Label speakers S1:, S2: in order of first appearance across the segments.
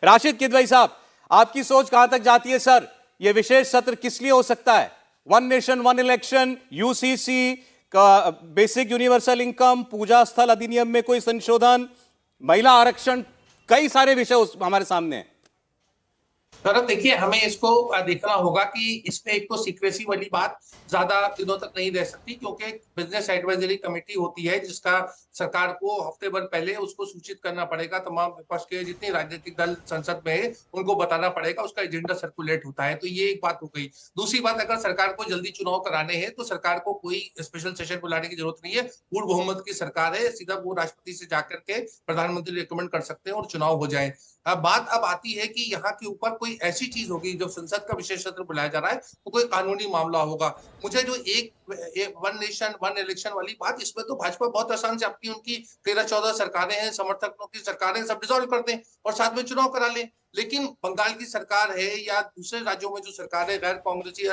S1: राशिद किदवई साहब, आपकी सोच कहां तक जाती है सर? यह विशेष सत्र किस लिए हो सकता है? One nation one election, UCC का बेसिक यूनिवर्सल इनकम, पूजा स्थल अधिनियम में कोई संशोधन, महिला आरक्षण, कई सारे विषय हमारे सामने हैं।
S2: सर देखिए, हमें इसको देखना होगा कि इसमें एक तो सीक्रेसी वाली बात ज्यादा दिनों तक नहीं रह सकती, क्योंकि बिजनेस एडवाइजरी कमेटी होती है जिसका सरकार को हफ्ते भर पहले उसको सूचित करना पड़ेगा। तमाम विपक्ष के जितने राजनीतिक दल संसद में है उनको बताना पड़ेगा, उसका एजेंडा सर्कुलेट होता है। तो ये एक बात हो गई। दूसरी बात, अगर सरकार को जल्दी चुनाव कराने हैं तो सरकार को कोई स्पेशल सेशन बुलाने की जरूरत नहीं है। पूर्ण बहुमत की सरकार है, सीधा वो राष्ट्रपति से जाकर के प्रधानमंत्री रिकमेंड कर सकते हैं और चुनाव हो जाए। बात अब आती है कि यहाँ के ऊपर कोई ऐसी चीज होगी, जब संसद का विशेष सत्र बुलाया जा रहा है तो कोई कानूनी मामला होगा। मुझे जो एक वन नेशन वन इलेक्शन वाली बात, इसमें तो भाजपा बहुत आसान से अपनी उनकी 13-14 सरकारें हैं, समर्थकों की सरकारें, सब डिसॉल्व कर दें और साथ में चुनाव करा लें। लेकिन बंगाल की सरकार है या दूसरे राज्यों में जो सरकार है, गैर कांग्रेसी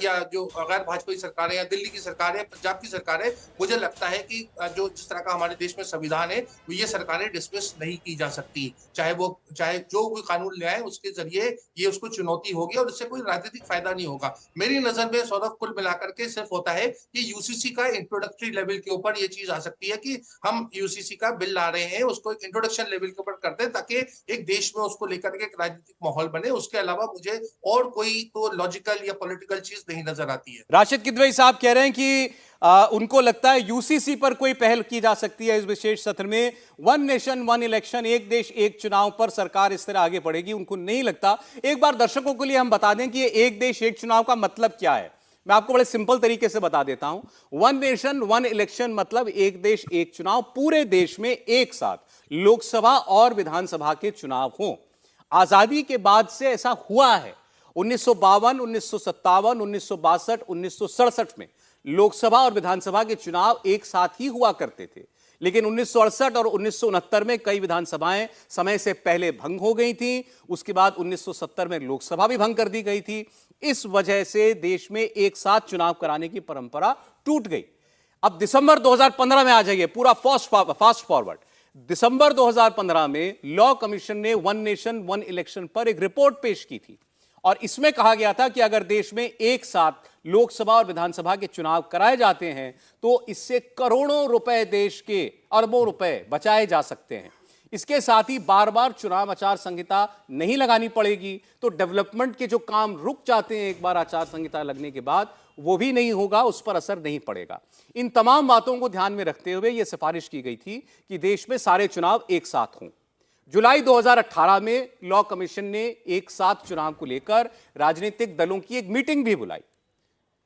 S2: या जो गैर भाजपाई सरकार है, या दिल्ली की सरकार है, पंजाब की सरकार है, मुझे लगता है कि जो जिस तरह का हमारे देश में संविधान है, ये सरकारें डिसमिस नहीं की जा सकती। चाहे जो कोई कानून ले आए उसके जरिए ये उसको चुनौती होगी और इससे कोई राजनीतिक फायदा नहीं होगा। मेरी नजर में सौरभ, कुल मिलाकर के सिर्फ होता है कि यूसीसी का इंट्रोडक्टरी लेवल के ऊपर ये चीज आ सकती है कि हम यूसीसी का बिल ला रहे हैं, उसको एक इंट्रोडक्शन लेवल के ऊपर कर दें ताकि एक देश में उसको लेकर एक राजनीतिक माहौल बने। उसके अलावा मुझे और कोई तो लॉजिकल या पॉलिटिकल चीज नहीं नजर आती है।
S1: राशिद किदवई साहब कह रहे हैं कि उनको लगता है यूसीसी पर कोई पहल की जा सकती है इस विशेष सत्र में। वन नेशन वन इलेक्शन, एक देश एक चुनाव पर सरकार इस तरह आगे बढ़ेगी, उनको नहीं लगता। एक बार दर्शकों के लिए हम बता दें कि एक देश एक चुनाव का मतलब क्या है। मैं आपको बड़े सिंपल तरीके से बता देता हूं। वन नेशन वन इलेक्शन मतलब एक देश एक चुनाव, पूरे देश में एक साथ लोकसभा और विधानसभा के चुनाव हों। आजादी के बाद से ऐसा हुआ है। 1952, 1957, 1962, 1967 में लोकसभा और विधानसभा के चुनाव एक साथ ही हुआ करते थे, लेकिन 1968 और 1969 में कई विधानसभाएं समय से पहले भंग हो गई थी। उसके बाद 1970 में लोकसभा भी भंग कर दी गई थी। इस वजह से देश में एक साथ चुनाव कराने की परंपरा टूट गई। अब दिसंबर 2015 में आ जाइए, पूरा फास्ट फॉरवर्ड। दिसंबर 2015 में लॉ कमीशन ने वन नेशन वन इलेक्शन पर एक रिपोर्ट पेश की थी और इसमें कहा गया था कि अगर देश में एक साथ लोकसभा और विधानसभा के चुनाव कराए जाते हैं तो इससे करोड़ों रुपए, देश के अरबों रुपए बचाए जा सकते हैं। इसके साथ ही बार बार चुनाव आचार संहिता नहीं लगानी पड़ेगी, तो डेवलपमेंट के जो काम रुक जाते हैं एक बार आचार संहिता लगने के बाद, वो भी नहीं होगा, उस पर असर नहीं पड़ेगा। इन तमाम बातों को ध्यान में रखते हुए यह सिफारिश की गई थी कि देश में सारे चुनाव एक साथ हों। जुलाई 2018 में लॉ कमीशन ने एक साथ चुनाव को लेकर राजनीतिक दलों की एक मीटिंग भी बुलाई।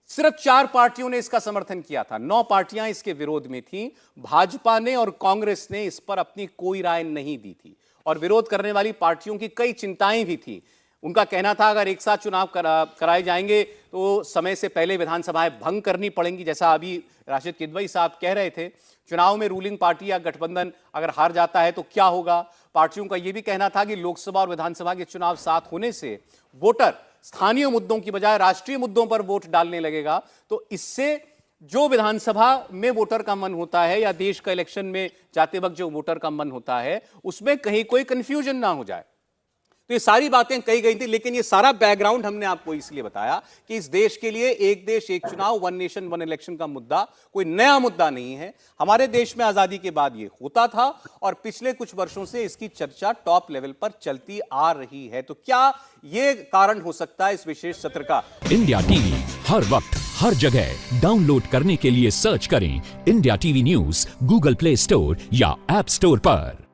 S1: सिर्फ 4 पार्टियों ने इसका समर्थन किया था, 9 पार्टियां इसके विरोध में थीं। भाजपा ने और कांग्रेस ने इस पर अपनी कोई राय नहीं दी थी और विरोध करने वाली पार्टियों की कई चिंताएं भी थी। उनका कहना था अगर एक साथ चुनाव कराए जाएंगे तो समय से पहले विधानसभाएं भंग करनी पड़ेंगी, जैसा अभी राशिद किदवई साहब कह रहे थे। चुनाव में रूलिंग पार्टी या गठबंधन अगर हार जाता है तो क्या होगा। पार्टियों का यह भी कहना था कि लोकसभा और विधानसभा के चुनाव साथ होने से वोटर स्थानीय मुद्दों की बजाय राष्ट्रीय मुद्दों पर वोट डालने लगेगा, तो इससे जो विधानसभा में वोटर का मन होता है या देश का इलेक्शन में जाते वक्त जो वोटर का मन होता है उसमें कहीं कोई कंफ्यूजन ना हो जाए। तो ये सारी बातें कही गई थी, लेकिन ये सारा बैकग्राउंड हमने आपको इसलिए बताया कि इस देश के लिए एक देश एक चुनाव, वन नेशन वन इलेक्शन का मुद्दा कोई नया मुद्दा नहीं है। हमारे देश में आजादी के बाद ये होता था और पिछले कुछ वर्षों से इसकी चर्चा टॉप लेवल पर चलती आ रही है। तो क्या ये कारण हो सकता है इस विशेष सत्र का?
S3: इंडिया टीवी हर वक्त हर जगह डाउनलोड करने के लिए सर्च करें India TV news Google play store या ऐप स्टोर पर।